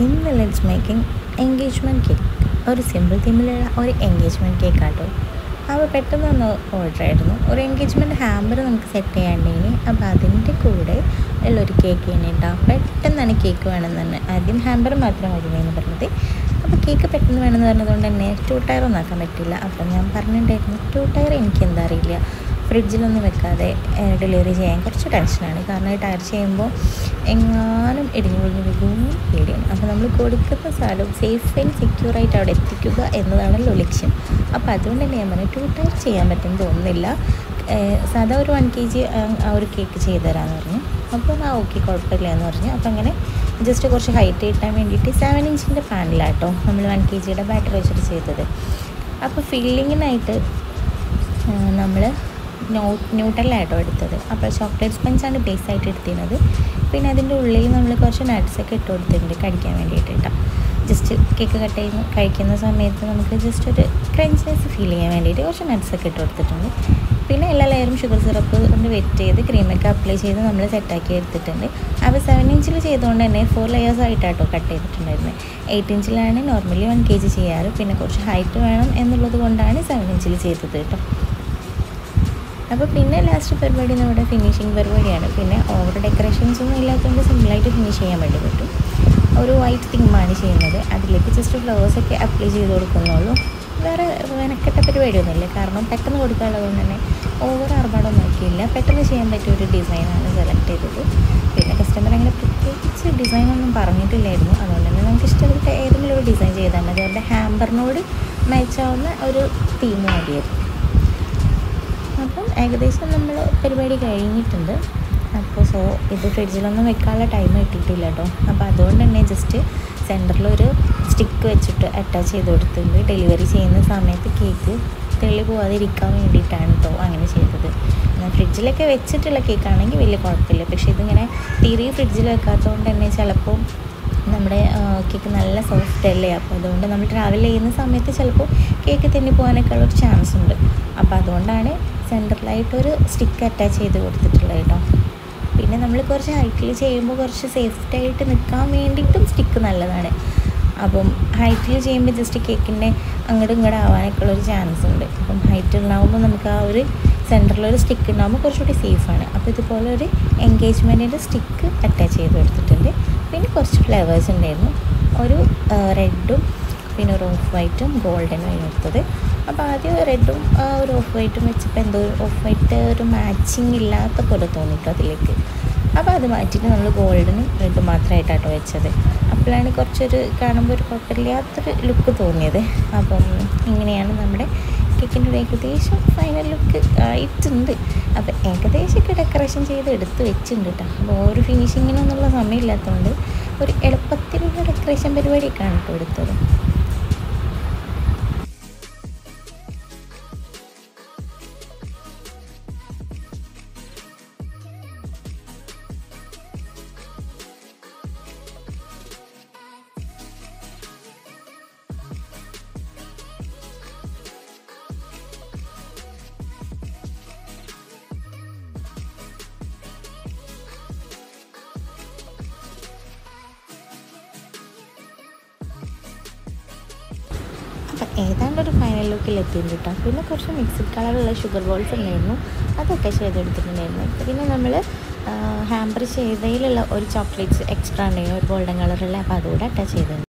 ഇന്ന് let's making engagement cake. ഒരു simple തീമിലുള്ള ഒരു എൻഗേജ്മെൻറ്റ് കേക്ക് ആട്ടോ. അപ്പോൾ പെട്ടെന്ന് ഒന്ന് ഓർഡർ ആയിരുന്നു. ഒരു എൻഗേജ്മെൻറ്റ് ഹാമ്പർ നമുക്ക് സെറ്റ് ചെയ്യാണ്ടേനി. അപ്പോൾ അതിൻ്റെ കൂടെ ഉള്ളൊരു കേക്ക് വേണ്ടിയിട്ടാ. പെട്ടെന്നാണ് കേക്ക് വേണമെന്ന് തന്നെ. ആദ്യം ഹാമ്പർ മാത്രം മതിയെന്ന് പറഞ്ഞത്. അപ്പോൾ കേക്ക് പെട്ടെന്ന് വേണമെന്ന് പറഞ്ഞതുകൊണ്ട് തന്നെ 2 ടയർ ഒന്നും ആക്കാൻ പറ്റില്ല. അപ്പോൾ ഞാൻ പറഞ്ഞിട്ടുണ്ടായിരുന്നു 2 ടയർ എനിക്ക് എന്താ അറിയില്ല, ഫ്രിഡ്ജിലൊന്നും വെക്കാതെ ഡെലിവറി ചെയ്യാൻ കുറച്ച് ടെൻഷനാണ്. കാരണം ഈ ടയർ ചെയ്യുമ്പോൾ എങ്ങാനും ഇടിഞ്ഞു പൊളിഞ്ഞ് വീഴുമെന്ന് പേടിയാണ്. അപ്പോൾ നമ്മൾ കൊടുക്കുന്ന സാധനം സേഫ് ആൻഡ് സെക്യൂറായിട്ട് അവിടെ എത്തിക്കുക എന്നതാണല്ലോ ലക്ഷ്യം. അപ്പോൾ അതുകൊണ്ട് തന്നെ ഞാൻ പറഞ്ഞു 2 ടയർ ചെയ്യാൻ പറ്റുമെന്ന് തോന്നുന്നില്ല, സാധാ ഒരു 1 kg ആ ഒരു കേക്ക് ചെയ്തു തരാമെന്ന് പറഞ്ഞു. അപ്പോൾ ഓക്കെ കുഴപ്പമില്ല എന്ന് പറഞ്ഞു. അപ്പോൾ അങ്ങനെ ജസ്റ്റ് കുറച്ച് ഹൈറ്റ് കിട്ടാൻ വേണ്ടിയിട്ട് 7 ഇഞ്ചിൻ്റെ പാനിലാട്ടോ നമ്മൾ 1 kgയുടെ ബാറ്റർ വെച്ചിട്ട് ചെയ്തത്. അപ്പോൾ ഫില്ലിങ്ങിനായിട്ട് നമ്മൾ ന്യൂട്ടലായിട്ടോ എടുത്തത്. അപ്പോൾ ചോക്ലേറ്റ് സ്പഞ്ചാണ് ബേസായിട്ട് എടുത്തിരുന്നത്. പിന്നെ അതിൻ്റെ ഉള്ളിൽ നമ്മൾ കുറച്ച് നട്ട്സൊക്കെ ഇട്ട് കൊടുത്തിട്ടുണ്ട് കടിക്കാൻ വേണ്ടിയിട്ട് കേട്ടോ. ജസ്റ്റ് കേക്ക് കട്ട് ചെയ്യുന്ന കഴിക്കുന്ന സമയത്ത് നമുക്ക് ജസ്റ്റ് ഒരു ക്രഞ്ചിനെസ് ഫീൽ ചെയ്യാൻ വേണ്ടിയിട്ട് കുറച്ച് നട്ട്സൊക്കെ ഇട്ട് കൊടുത്തിട്ടുണ്ട്. പിന്നെ എല്ലാ ലെയറും ഷുഗർ സിറപ്പ് കൊണ്ട് വെറ്റ് ചെയ്ത് ക്രീമൊക്കെ അപ്ലൈ ചെയ്ത് നമ്മൾ സെറ്റാക്കി എടുത്തിട്ടുണ്ട്. അപ്പോൾ 7 ഇഞ്ചിൽ ചെയ്തുകൊണ്ട് തന്നെ 4 ലെയേഴ്സ് ആയിട്ടാട്ടോ കട്ട് ചെയ്തിട്ടുണ്ടായിരുന്നത്. 8 ഇഞ്ചിലാണ് നോർമലി 1 kg ചെയ്യാറ്. പിന്നെ കുറച്ച് ഹൈറ്റ് വേണം എന്നുള്ളത് കൊണ്ടാണ് 7 ഇഞ്ചിൽ ചെയ്തത് കേട്ടോ. അപ്പോൾ പിന്നെ ലാസ്റ്റ് പരിപാടി നമ്മുടെ ഫിനിഷിങ് പരിപാടിയാണ്. പിന്നെ ഓവർ ഡെക്കറേഷൻസ് ഒന്നും ഇല്ലാത്തതുകൊണ്ട് സിമ്പിളായിട്ട് ഫിനിഷ് ചെയ്യാൻ വേണ്ടി പറ്റും. ഒരു വൈറ്റ് തീമാണ് ചെയ്യുന്നത്. അതിലേക്ക് ജസ്റ്റ് ഫ്ലവേഴ്സൊക്കെ അപ്ലൈ ചെയ്ത് കൊടുക്കുന്നുള്ളൂ. വേറെ മെനക്കെട്ട പരിപാടിയൊന്നുമില്ല. കാരണം പെട്ടെന്ന് കൊടുക്കാനുള്ളതുകൊണ്ട് തന്നെ ഓവർ ആർഭാടൊന്നും നോക്കിയില്ല. പെട്ടെന്ന് ചെയ്യാൻ പറ്റിയ ഒരു ഡിസൈനാണ് സെലക്ട് ചെയ്തത്. പിന്നെ കസ്റ്റമർ അങ്ങനെ പ്രത്യേകിച്ച് ഡിസൈനൊന്നും പറഞ്ഞിട്ടില്ലായിരുന്നു. അതുകൊണ്ട് തന്നെ നമുക്ക് ഇഷ്ടപ്പെട്ട ഏതെങ്കിലും ഒരു ഡിസൈൻ ചെയ്താൽ മതി. അവരുടെ ഹാമ്പറിനോട് മാച്ചാവുന്ന ഒരു തീം മതിയായിരുന്നു. അപ്പം ഏകദേശം നമ്മൾ പരിപാടി കഴിഞ്ഞിട്ടുണ്ട്. അപ്പോൾ ഇത് ഫ്രിഡ്ജിലൊന്നും വെക്കാനുള്ള ടൈം കിട്ടിയിട്ടില്ല കേട്ടോ. അപ്പോൾ അതുകൊണ്ട് തന്നെ ജസ്റ്റ് സെൻറ്ററിലൊരു സ്റ്റിക്ക് വെച്ചിട്ട് അറ്റാച്ച് ചെയ്ത് കൊടുത്തിട്ടുണ്ട്. ഡെലിവറി ചെയ്യുന്ന സമയത്ത് കേക്ക് തെളി പോകാതിരിക്കാൻ വേണ്ടിയിട്ടാണ് കേട്ടോ അങ്ങനെ ചെയ്തത്. എന്നാൽ ഫ്രിഡ്ജിലൊക്കെ വെച്ചിട്ടുള്ള കേക്കാണെങ്കിൽ വലിയ കുഴപ്പമില്ല. പക്ഷേ ഇതിങ്ങനെ തീരെ ഫ്രിഡ്ജിൽ വെക്കാത്തതുകൊണ്ട് തന്നെ ചിലപ്പോൾ നമ്മുടെ കേക്ക് നല്ല സോഫ്റ്റ് അല്ലേ. അപ്പോൾ അതുകൊണ്ട് നമ്മൾ ട്രാവൽ ചെയ്യുന്ന സമയത്ത് ചിലപ്പോൾ കേക്ക് തെന്നി പോകാനൊക്കെ ഉള്ളൊരു ചാൻസ് ഉണ്ട്. അപ്പോൾ അതുകൊണ്ടാണ് സെൻറ്ററിലായിട്ടൊരു സ്റ്റിക്ക് അറ്റാച്ച് ചെയ്ത് കൊടുത്തിട്ടുള്ളത് കേട്ടോ. പിന്നെ നമ്മൾ കുറച്ച് ഹൈറ്റിൽ ചെയ്യുമ്പോൾ കുറച്ച് സേഫ്റ്റായിട്ട് നിൽക്കാൻ വേണ്ടിയിട്ടും സ്റ്റിക്ക് നല്ലതാണ്. അപ്പം ഹൈറ്റിൽ ചെയ്യുമ്പോൾ ജസ്റ്റ് കേക്കിൻ്റെ അങ്ങോട്ടും ഇങ്ങോട്ടും ആവാനൊക്കെ ഉള്ളൊരു ചാൻസ് ഉണ്ട്. അപ്പം ഹൈറ്റ് ഉണ്ടാകുമ്പോൾ നമുക്ക് ആ ഒരു സെൻറ്ററിലൊരു സ്റ്റിക്ക് ഉണ്ടാകുമ്പോൾ കുറച്ചുകൂടി സേഫാണ്. അപ്പോൾ ഇതുപോലെ ഒരു എൻഗേജ്മെൻറ്റിൻ്റെ സ്റ്റിക്ക് അറ്റാച്ച് ചെയ്ത് കൊടുത്തിട്ടുണ്ട്. പിന്നെ കുറച്ച് ഫ്ലേവേഴ്സ് ഉണ്ടായിരുന്നു. ഒരു റെഡും പിന്നെ ഒരു ഓഫ് വൈറ്റും ഗോൾഡനും ആയിരുന്നു എടുത്തത്. അപ്പോൾ ആദ്യം റെഡും ഒരു ഓഫ് വൈറ്റും വെച്ചപ്പോൾ എന്തോ ഓഫ് വൈറ്റ് ഒരു മാച്ചിങ് ഇല്ലാത്ത പോലെ തോന്നിട്ടോ അതിലേക്ക്. അപ്പോൾ അത് മാറ്റിയിട്ട് നമ്മൾ ഗോൾഡനും റെഡും മാത്രമായിട്ടാട്ടോ വെച്ചത്. അപ്പോഴാണ് കുറച്ചൊരു കാണുമ്പോൾ ഒരു കുഴപ്പമില്ലാത്തൊരു ലുക്ക് തോന്നിയത്. അപ്പം ഇങ്ങനെയാണ് നമ്മുടെ കേക്കിൻ്റെ ഒരു ഏകദേശം ഫൈനൽ ലുക്ക് ആയിട്ടുണ്ട്. അപ്പോൾ ഏകദേശമൊക്കെ ഡെക്കറേഷൻ ചെയ്ത് എടുത്ത് വെച്ചിട്ടുണ്ട് കേട്ടോ. അപ്പോൾ ഒരു ഫിനിഷിങ്ങിനൊന്നുള്ള സമയമില്ലാത്തതുകൊണ്ട് ഒരു എളുപ്പത്തിലുള്ള ഡെക്കറേഷൻ പരിപാടിയൊക്കെയാണ് കേട്ടോ എടുത്തത്. അപ്പം ഏതാണ്ടൊരു ഫൈനൽ ലുക്കിൽ എത്തിയിട്ടുണ്ട് കേട്ടോ. പിന്നെ കുറച്ച് മിക്സ്ഡ് കളറുള്ള ഷുഗർ ബോൾസ് ഉണ്ടായിരുന്നു, അതൊക്കെ ചെയ്തെടുത്തിട്ടുണ്ടായിരുന്നു. പിന്നെ നമ്മൾ ഹാമ്പർ ചെയ്തതിലുള്ള ഒരു ചോക്ലേറ്റ്സ് എക്സ്ട്രാ ഉണ്ടായിരുന്നു, ഒരു ഗോൾഡൻ കളറുള്ള. അപ്പോൾ അതുകൂടെ അറ്റാച്ച് ചെയ്തിട്ടുണ്ട്.